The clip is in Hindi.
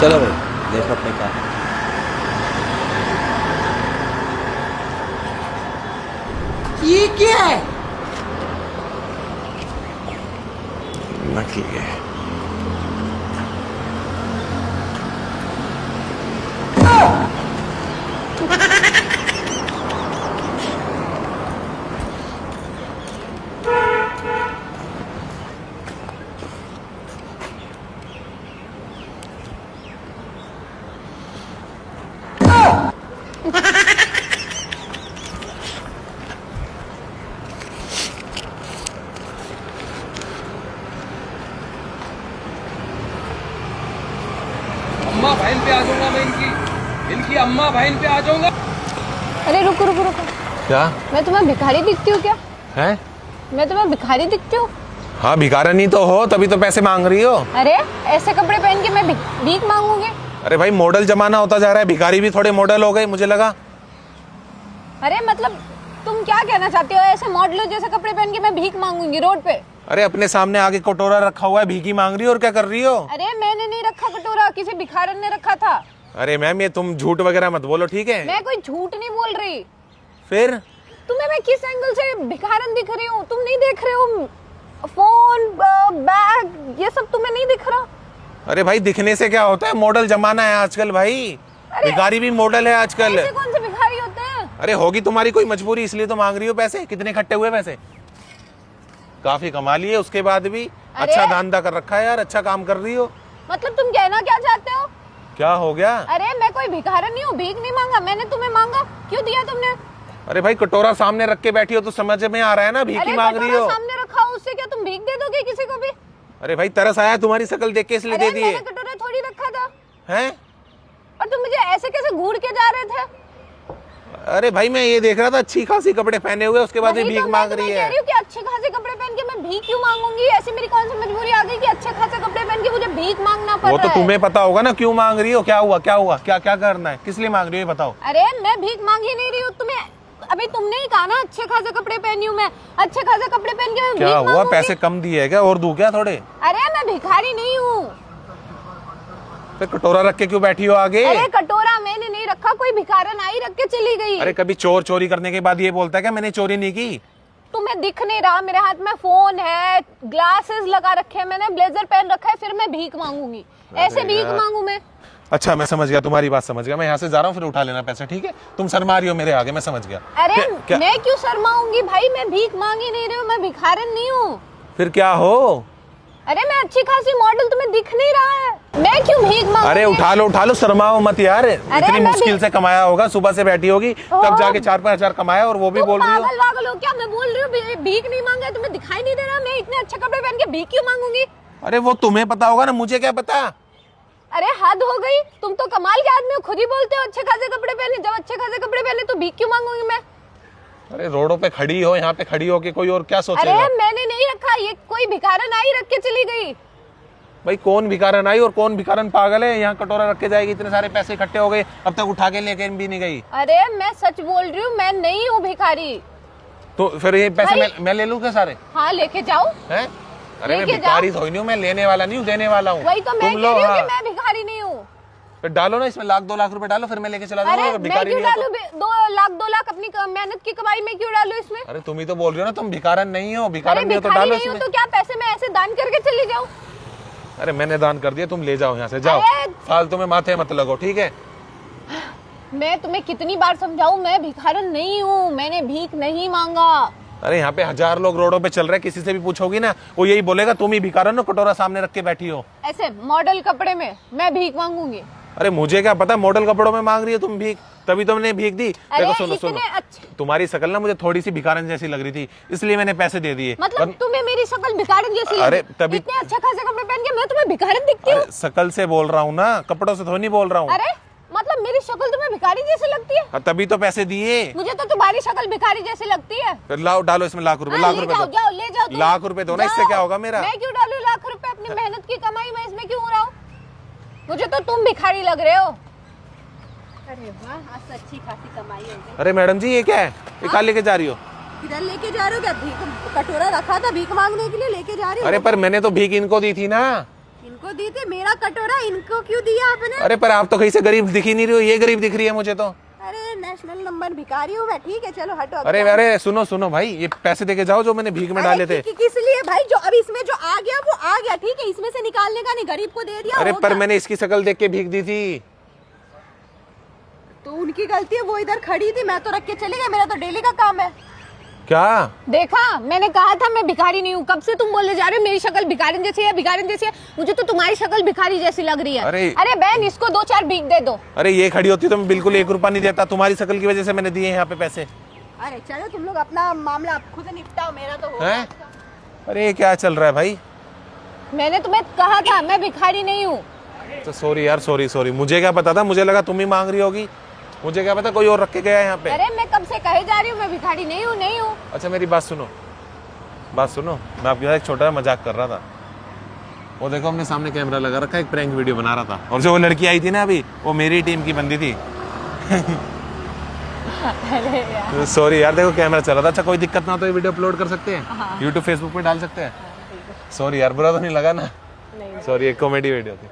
चलो भाई देखो अपने क्या है। ये क्या है? नकली है। अम्मा बहन पे आ जाऊंगा मैं, इनकी अम्मा बहन पे आ जाऊंगा। अरे रुको रुको रुको, क्या मैं तुम्हें भिखारी दिखती हूँ क्या? है? मैं तुम्हें भिखारी दिखती हूँ? हाँ भिखारन ही तो हो, तभी तो पैसे मांग रही हो। अरे ऐसे कपड़े पहन के मैं भीख मांगूंगी? अरे भाई मॉडल जमाना होता जा रहा है, भिखारी भी थोड़े मॉडल हो गए मुझे लगा। अरे मतलब तुम क्या कहना चाहती हो? ऐसे मॉडलों जैसे कपड़े पहन के मैं भीख मांगूंगी रोड पे? अरे अपने सामने आगे कटोरा रखा हुआ है, भीखी मांग रही हो और क्या कर रही हो? अरे मैंने नहीं रखा कटोरा, किसी भिखारन ने रखा था। अरे मैम ये तुम झूठ वगैरह मत बोलो, ठीक है? मैं कोई झूठ नहीं बोल रही। फिर तुम्हें मैं किस एंगल से भिखारन दिख रही हूँ? तुम नहीं देख रहे हो? फोन बैग ये सब तुम्हें नहीं दिख रहा? अरे भाई दिखने से क्या होता है, मॉडल जमाना है आजकल भाई। भिखारी भी मॉडल है आजकल। ऐसे कौन से भिखारी होते हैं? अरे होगी तुम्हारी कोई मजबूरी इसलिए तो मांग रही हो पैसे। कितने इकट्ठे हुए पैसे? काफी कमा लिए, उसके बाद भी अच्छा धंधा कर रखा है यार, अच्छा काम कर रही हो। मतलब तुम कहना क्या चाहते हो? क्या हो गया? अरे मैं कोई भिखारन नहीं हूँ, भीख नहीं मांगा मैंने। तुम्हें मांगा क्यों दिया तुमने? अरे भाई कटोरा सामने रख के बैठी हो तो समझ में आ रहा है ना, भीख ही मांग रही हो। सामने रखा हो, उससे क्या तुम भीख दे दोगे किसी को भी? अरे भाई तरस आया तुम्हारी शक्ल देख के इसलिए दे दिए। मैंने कटोरा थोड़ी रखा था। हैं? और तुम मुझे ऐसे कैसे घूर के जा रहे थे? अरे भाई मैं ये देख रहा था अच्छी खासी कपड़े पहने हुए, उसके बाद भी भीख मांग रही है। कह रही हूँ कि अच्छे खासे कपड़े पहन के मैं भीख क्यों मांगूंगी? ऐसी मेरी कौन सी मजबूरी आ गई कि अच्छे खासे कपड़े पहन के मुझे भीख मांगना पड़ वो रहा तो है? तुम्हें पता होगा ना क्यों मांग रही हो। क्या हुआ क्या हुआ, क्या क्या करना है, किस लिए मांग रही हो ये बताओ। अरे मैं भीख मांग ही नहीं रही हूँ। तुम्हें अभी तुमने ही कहा ना अच्छे खासे कपड़े पहनी हूँ मैं। अच्छे खासे कपड़े पहन के मैं क्या भीख हुआ, मांगूंगी? पैसे कम दिए है क्या और दूं क्या थोड़े? अरे मैं भिखारी नहीं हूँ। फिर कटोरा रख के क्यों बैठी हो आगे? अरे कटोरा मैंने नहीं रखा, कोई भिखारन आई रख के चली गई। अरे कभी चोर चोरी करने के बाद ये बोलता है क्या मैंने चोरी नहीं की? तुम्हें दिख नहीं रहा? मेरे हाथ में फोन है, ग्लासेस लगा रखे हैं, मैंने ब्लेजर पहन रखा है, फिर मैं भीख मांगूंगी? ऐसे भीख मांगू मैं? अच्छा मैं समझ गया, तुम्हारी बात समझ गया। मैं यहाँ से जा रहा हूँ, फिर उठा लेना पैसे, ठीक है? तुम शर्मा रही हो मेरे आगे, मैं समझ गया। अरे क्या? मैं क्यों शर्माऊंगी भाई? मैं भीख मांग ही नहीं रही हूँ, मैं भिखारन नहीं हूँ। फिर क्या हो? अरे मैं अच्छी खासी मॉडल, तुम्हें दिख नहीं रहा है? मैं क्यों भीख मांगूंगी? अरे उठा लो, शर्माओ मत यार। इतनी मैं मुश्किल से कमाया होगा, सुबह से बैठी होगी तब जाके 4-5 हजार कमाया और वो भी बोल रही हो। पागल वागल हो क्या? मैं बोल रही हूँ भीख नहीं मांगा, तुम्हें दिखाई नहीं दे रहा? मैं इतने अच्छे कपड़े पहन के भीख क्यों मांगूंगी? अरे वो तुम्हें पता होगा ना, मुझे क्या पता। अरे हद हो गई, तुम तो कमाल के आदमी हो, खुद ही बोलते हो अच्छे खासे कपड़े पहने। जब अच्छे खासे कपड़े पहने तो भीख क्यों मांगूंगी मैं? अरे रोडों पे खड़ी हो, यहाँ पे खड़ी हो के कोई और क्या अरे सोचेगा? मैंने नहीं रखा, ये कोई भिखारन आई रख के चली गई। भाई कौन भिखारन आई और कौन भिखारन पागल है? यहाँ कटोरा रख के जाएगी, इतने सारे पैसे इकट्ठे हो गए, अब तक उठा के लेके भी नहीं गई। अरे मैं सच बोल रही हूँ, मैं नहीं हूँ भिखारी। तो फिर ये पैसे मैं ले लूँ क्या सारे? हाँ लेके जाओ। हैं? अरे मैं लेके भिखारी थोड़ी नहीं हूँ, मैं लेने वाला नहीं हूँ, देने वाला हूँ। वही तो मैं तुम कह लो। रही हूँ कि हाँ मैं भिखारी नहीं हूँ। फिर डालो ना इसमें 1-2 लाख रुपए डालो, फिर मैं लेके चला अरे जाऊंगा। मैं भिखारी क्यों नहीं हो डालू? 2 लाख अपनी मेहनत की कमाई में क्यों डालू इसमें? तो। अरे तुम ही तो बोल रही हो ना तुम भिखारन नहीं हो, अरे भिखारन नहीं हो तो भिखारी डालो नहीं हूँ इसमें। तो क्या पैसे मैं ऐसे दान करके चली जाऊँ? अरे मैंने दान कर दिया, तुम ले जाओ यहाँ से, जाओ। अरे! फालतू में माथे मत लगो, ठीक है? मैं तुम्हें कितनी बार समझाऊं, मैं भिखारन नहीं हूँ, मैंने भीख नहीं मांगा। अरे यहाँ पे 1000 लोग रोडों पे चल रहे हैं, किसी से भी पूछोगी ना वो यही बोलेगा तुम ही भिखारन हो, कटोरा सामने रख के बैठी हो। ऐसे मॉडल कपड़े में मैं भीख मांगूंगी? अरे मुझे क्या पता, मॉडल कपड़ों में मांग रही हो तुम भीख, तभी तुमने भीख दी। देखो सुनो सुनो, तुम्हारी शक्ल ना मुझे थोड़ी सी भिखारन जैसी लग रही थी, इसलिए मैंने पैसे दे दिए। मतलब तुम्हें मेरी शक्ल भिखारन जैसी लगी? अरे तभी इतने अच्छे खासे कपड़े पहन के मैं तुम्हें भिखारन दिखती हूँ? शक्ल से बोल रहा हूँ ना, कपड़ों से थोड़ी नहीं बोल रहा हूँ। अरे मतलब मेरी शक्ल तुम्हें भिखारी जैसी लगती है? तभी तो पैसे दिए। मुझे तो तुम्हारी शक्ल भिखारी जैसी लगती है। फिर लाओ, डालो इसमें लाख रुपए। लाख रुपए दो, जाओ ले जाओ। लाख रुपए दो ना, इससे क्या होगा मेरा? मैं क्यों डालू लाख रुपए? अपनी मेहनत की कमाई में इसमें क्यों उड़ाऊं? मुझे तो तुम भिखारी लग रहे हो। अरे वाह, आज तो अच्छी खासी कमाई हो गई। अरे मैडम जी ये क्या है, ये कहाँ लेके जा रही हो? किधर लेके जा रहे हो? क्या भीख कटोरा रखा था भीख मांगने के लिए लेके जा रही हो? अरे पर मैंने तो भीख इनको दी थी ना। इनको दी थी, मेरा कटोरा इनको क्यों दिया आपने? अरे पर आप तो कहीं से गरीब दिख ही नहीं रही हो, ये गरीब दिख रही है मुझे तो। अरे नेशनल नंबर भिखारी हूँ मैं, ठीक है चलो हटो। अरे अरे सुनो सुनो भाई, ये पैसे देके जाओ जो मैंने भीख में डाले थे। किस लिए भाई? जो अब इसमें जो आ गया वो आ गया, ठीक है, इसमें से निकालने का नहीं, गरीब को दे दिया। अरे हो पर गया। मैंने इसकी शक्ल देख के भीख दी थी। तो उनकी गलती है, वो इधर खड़ी थी, मैं तो रख के चली गई, मेरा तो डेली का काम है। क्या देखा, मैंने कहा था मैं भिखारी नहीं हूँ, कब से तुम बोले जा रहे हो मेरी शक्ल भिखारी जैसी है, भिखारी जैसी है। मुझे तो तुम्हारी शक्ल भिखारी जैसी लग रही है। अरे बहन, इसको 2-4 भीख दे दो। अरे ये खड़ी होती तो मैं बिल्कुल 1 रुपया नहीं देता, तुम्हारी शक्ल की वजह से मैंने दिए यहाँ पे पैसे। अरे चलो तुम लोग अपना मामला आप खुद निपटाओ, मेरा तो हो हैं? अरे ये क्या चल रहा है भाई? मैंने तुम्हें कहा था मैं भिखारी नहीं हूँ। तो सॉरी यार, सॉरी सॉरी, मुझे क्या पता था, मुझे लगा तुम ही मांग रही होगी, मुझे क्या पता कोई और रख के गया है यहाँ पे। अरे मैं कब से कहे जा रही हूँ मैं भिखारी नहीं हूँ, नहीं हूँ। अच्छा मेरी बात सुनो, मैं आपके साथ एक छोटा मजाक कर रहा था। वो देखो हमने सामने कैमरा लगा रखा है, एक प्रैंक वीडियो बना रहा था, और जो वो लड़की आई थी ना अभी, वो मेरी टीम की बंदी थी। अरे यार सॉरी यार, देखो कैमरा चल रहा था। अच्छा कोई दिक्कत ना हो तो ये वीडियो अपलोड कर सकते हैं, यूट्यूब फेसबुक पे डाल सकते हैं। सॉरी यार, बुरा तो नहीं लगा ना? सॉरी, एक कॉमेडी वीडियो थी।